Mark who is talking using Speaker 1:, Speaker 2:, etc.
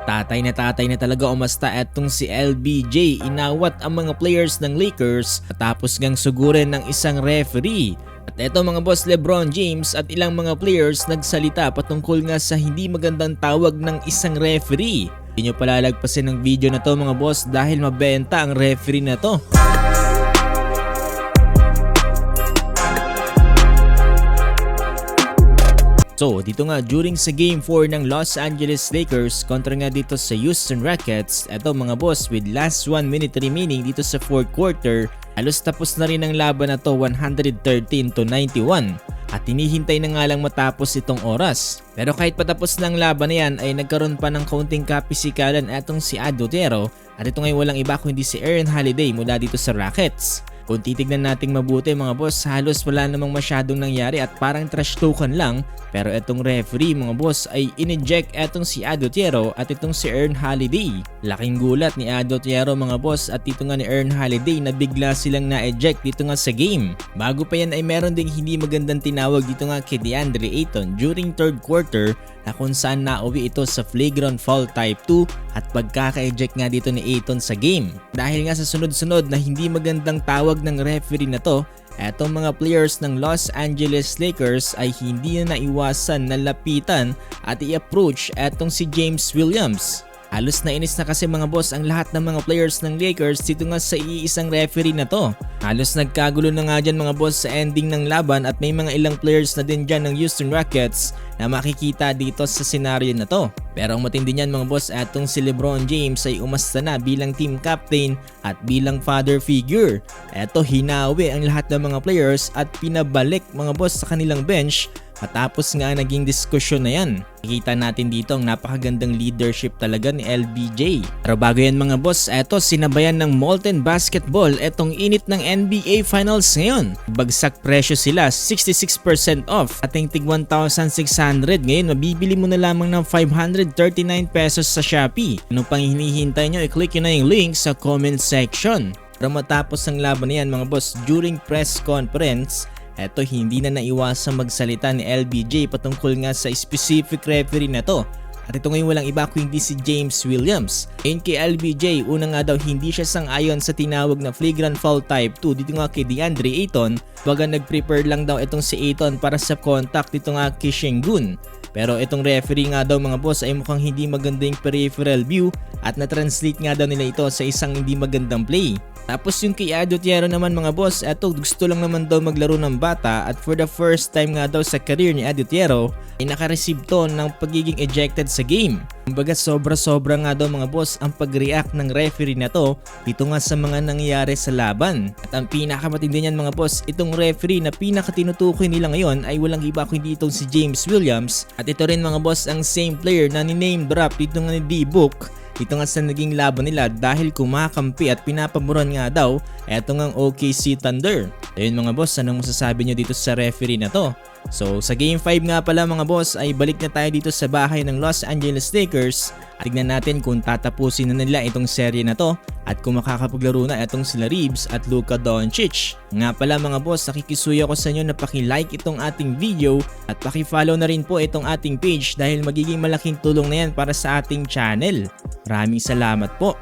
Speaker 1: Tatay na talaga umasta etong si LBJ. Inawat ang mga players ng Lakers tapos ngang sugurin ng isang referee. At eto mga boss, LeBron James at ilang mga players nagsalita patungkol nga sa hindi magandang tawag ng isang referee. Hindi nyo palalagpasin ng video na to mga boss dahil mabenta ang referee na to. So dito nga during sa Game 4 ng Los Angeles Lakers kontra nga dito sa Houston Rockets, eto mga boss, with last 1 minute remaining dito sa 4th quarter, halos tapos na rin ang laban na to, 113-91. At hinihintay na nga lang matapos itong oras. Pero kahit patapos ng laban na yan ay nagkaroon pa ng kaunting kapisikalan etong si Adotero, at ito ngayon walang iba kundi si Aaron Holiday mula dito sa Rockets. Kung titignan nating mabuti mga boss, halos wala namang masyadong nangyari at parang trash talkan lang. Pero etong referee mga boss ay ineject etong si Adotero at itong si Aaron Holiday. Laking gulat ni Adotero mga boss at dito nga ni Aaron Holiday na bigla silang na-eject dito nga sa game. Bago pa yan ay meron ding hindi magandang tinawag dito nga kay DeAndre Ayton during 3rd quarter na kung saan nauwi ito sa flagrant foul type 2 at pagkaka-eject nga dito ni Ayton sa game. Dahil nga sa sunod-sunod na hindi magandang tawag ng referee na to, etong mga players ng Los Angeles Lakers ay hindi na naiwasan na lapitan at i-approach etong si James Williams. Halos nainis na kasi mga boss ang lahat ng mga players ng Lakers dito nga sa iisang referee na to. Halos nagkagulo na nga dyan mga boss sa ending ng laban at may mga ilang players na din dyan ng Houston Rockets na makikita dito sa senaryo na to. Pero ang matindi niyan mga boss, etong si LeBron James ay umasta na bilang team captain at bilang father figure. Eto, hinawi ang lahat ng mga players at pinabalik mga boss sa kanilang bench matapos nga naging diskusyon na yan. Nakikita natin dito ang napakagandang leadership talaga ni LBJ. Pero bago yan mga boss, eto sinabayan ng molten basketball etong init ng NBA Finals ngayon. Bagsak presyo sila, 66% off. Ating tig 1,600 ngayon, mabibili mo na lamang ng 539 pesos sa Shopee. Ano pang hinihintay nyo, i-click nyo na yung link sa comment section. Pero matapos ang laban na yan mga boss, during press conference, eto hindi na naiwasang magsalita ni LBJ patungkol nga sa specific referee na to. At ito ngayon walang iba kundi si James Williams. Ayon kay LBJ, una nga daw hindi siya sang-ayon sa tinawag na flagrant foul type 2 dito nga kay DeAndre Ayton. Baga nag-prepare lang daw itong si Ayton para sa contact dito nga kay Sengun. Pero itong referee nga daw mga boss ay mukhang hindi maganda yung peripheral view at na-translate nga daw nila ito sa isang hindi magandang play. Tapos yung kay Adotero naman mga boss, eto gusto lang naman daw maglaro ng bata at for the first time nga daw sa career ni Adotero ay nakareceive to ng pagiging ejected sa game. Kumbaga sobra-sobra nga daw mga boss ang pag-react ng referee na to dito nga sa mga nangyayari sa laban. At ang pinakamatindi niyan mga boss, itong referee na pinakatinutukoy nila ngayon ay walang iba kundi itong si James Williams. At ito rin mga boss ang same player na ni-name drop dito nga ni D-Book dito nga sa naging laban nila dahil kumakampi at pinapaboran nga daw eto ngang OKC Thunder. Ayun mga boss, anong masasabi nyo dito sa referee na to? So sa Game 5 nga pala mga boss ay balik na tayo dito sa bahay ng Los Angeles Lakers. Tignan natin kung tatapusin na nila itong serye na to at kung makakapaglaro na itong sila Reeves at Luka Doncic. Nga pala mga boss, nakikisuyo ko sa inyo na paki-like itong ating video at paki-follow na rin po itong ating page dahil magiging malaking tulong na yan para sa ating channel. Maraming salamat po.